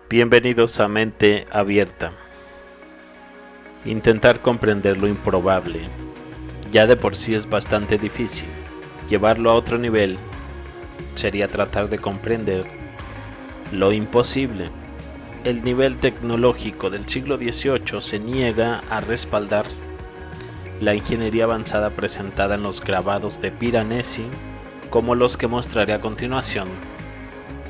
Bienvenidos a Mente Abierta. Intentar comprender lo improbable ya de por sí es bastante difícil. Llevarlo a otro nivel sería tratar de comprender lo imposible. El nivel tecnológico del siglo XVIII se niega a respaldar la ingeniería avanzada presentada en los grabados de Piranesi, como los que mostraré a continuación.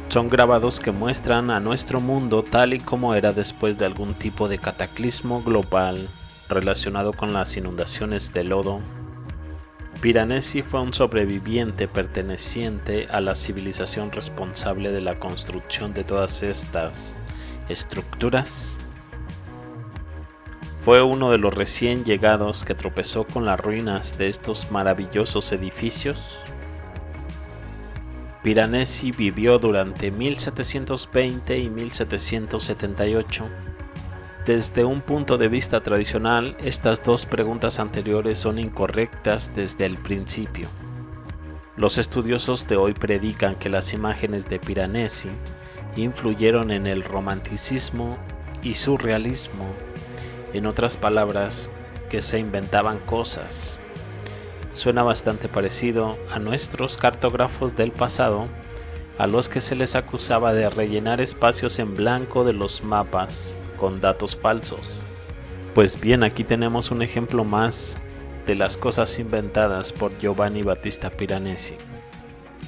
Son grabados que muestran a nuestro mundo tal y como era después de algún tipo de cataclismo global relacionado con las inundaciones de lodo. Piranesi fue un sobreviviente perteneciente a la civilización responsable de la construcción de todas estas estructuras. Fue uno de los recién llegados que tropezó con las ruinas de estos maravillosos edificios. Piranesi vivió durante 1720 y 1778. Desde un punto de vista tradicional, estas dos preguntas anteriores son incorrectas desde el principio. Los estudiosos de hoy predican que las imágenes de Piranesi influyeron en el romanticismo y surrealismo, en otras palabras, que se inventaban cosas. Suena bastante parecido a nuestros cartógrafos del pasado, a los que se les acusaba de rellenar espacios en blanco de los mapas con datos falsos. Pues bien, aquí tenemos un ejemplo más de las cosas inventadas por Giovanni Battista Piranesi.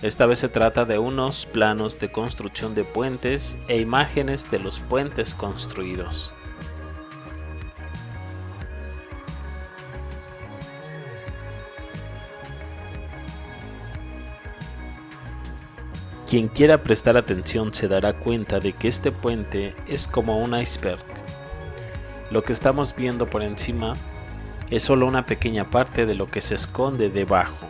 Esta vez se trata de unos planos de construcción de puentes e imágenes de los puentes construidos. Quien quiera prestar atención se dará cuenta de que este puente es como un iceberg. Lo que estamos viendo por encima es solo una pequeña parte de lo que se esconde debajo.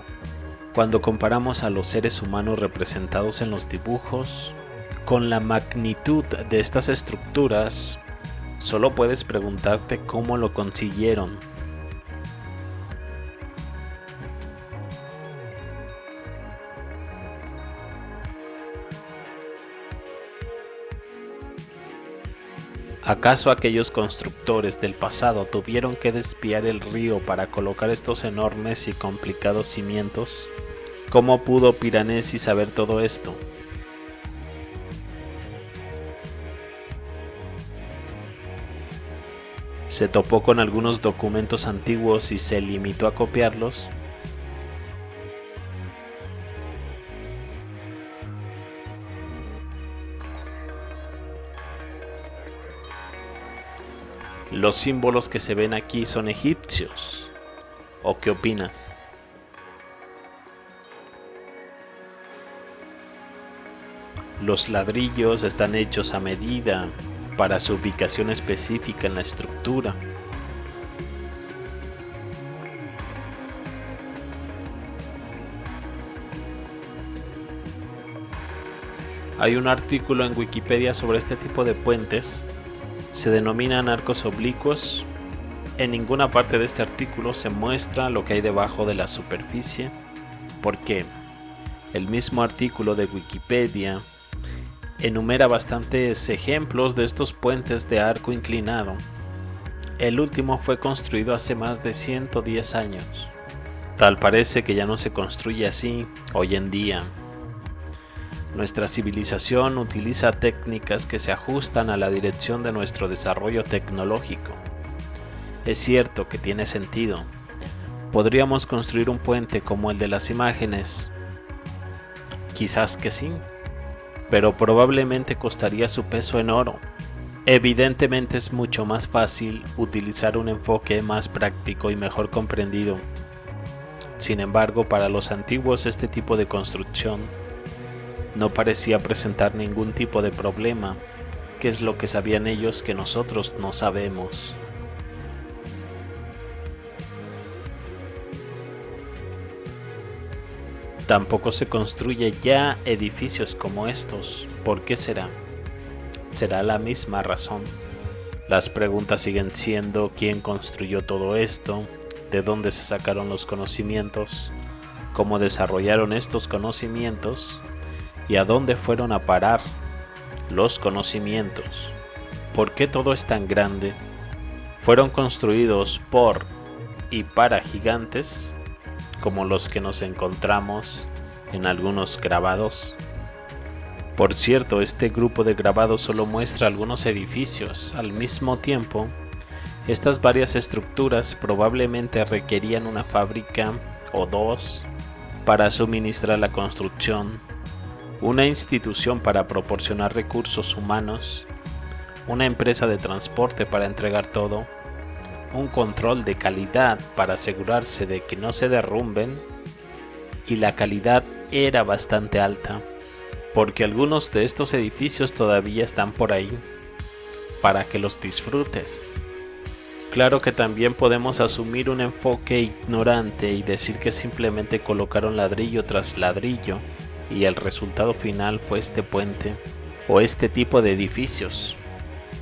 Cuando comparamos a los seres humanos representados en los dibujos con la magnitud de estas estructuras, solo puedes preguntarte cómo lo consiguieron. ¿Acaso aquellos constructores del pasado tuvieron que desviar el río para colocar estos enormes y complicados cimientos? ¿Cómo pudo Piranesi saber todo esto? ¿Se topó con algunos documentos antiguos y se limitó a copiarlos? ¿Los símbolos que se ven aquí son egipcios? ¿O qué opinas? Los ladrillos están hechos a medida para su ubicación específica en la estructura. Hay un artículo en Wikipedia sobre este tipo de puentes. Se denominan arcos oblicuos. En ninguna parte de este artículo se muestra lo que hay debajo de la superficie, porque el mismo artículo de Wikipedia enumera bastantes ejemplos de estos puentes de arco inclinado. El último fue construido hace más de 110 años. Tal parece que ya no se construye así hoy en día. Nuestra civilización utiliza técnicas que se ajustan a la dirección de nuestro desarrollo tecnológico. Es cierto que tiene sentido. ¿Podríamos construir un puente como el de las imágenes? Quizás que sí, pero probablemente costaría su peso en oro. Evidentemente es mucho más fácil utilizar un enfoque más práctico y mejor comprendido. Sin embargo, para los antiguos este tipo de construcción no parecía presentar ningún tipo de problema. ¿Qué es lo que sabían ellos que nosotros no sabemos? Tampoco se construye ya edificios como estos. ¿Por qué será? ¿Será la misma razón? Las preguntas siguen siendo: ¿quién construyó todo esto? ¿De dónde se sacaron los conocimientos? ¿Cómo desarrollaron estos conocimientos? ¿Y a dónde fueron a parar? los conocimientos. ¿Por qué todo es tan grande? Fueron construidos por y para gigantes, como los que nos encontramos en algunos grabados. Por cierto, este grupo de grabados solo muestra algunos edificios. Al mismo tiempo, estas varias estructuras probablemente requerían una fábrica o dos para suministrar la construcción, una institución para proporcionar recursos humanos, una empresa de transporte para entregar todo, un control de calidad para asegurarse de que no se derrumben, y la calidad era bastante alta, porque algunos de estos edificios todavía están por ahí, para que los disfrutes. Claro que también podemos asumir un enfoque ignorante y decir que simplemente colocaron ladrillo tras ladrillo y el resultado final fue este puente o este tipo de edificios.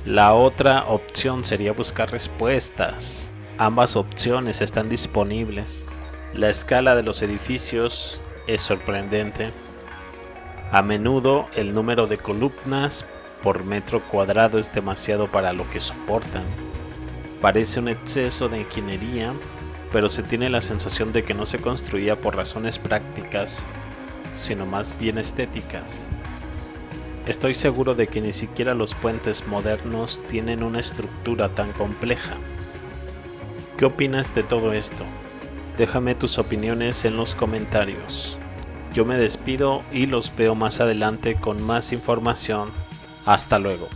La otra opción sería buscar respuestas. Ambas opciones están disponibles. La escala de los edificios es sorprendente. A menudo el número de columnas por metro cuadrado es demasiado para lo que soportan. Parece un exceso de ingeniería, pero se tiene la sensación de que no se construía por razones prácticas, sino más bien estéticas. Estoy seguro de que ni siquiera los puentes modernos tienen una estructura tan compleja. ¿Qué opinas de todo esto? Déjame tus opiniones en los comentarios. Yo me despido y los veo más adelante con más información. Hasta luego.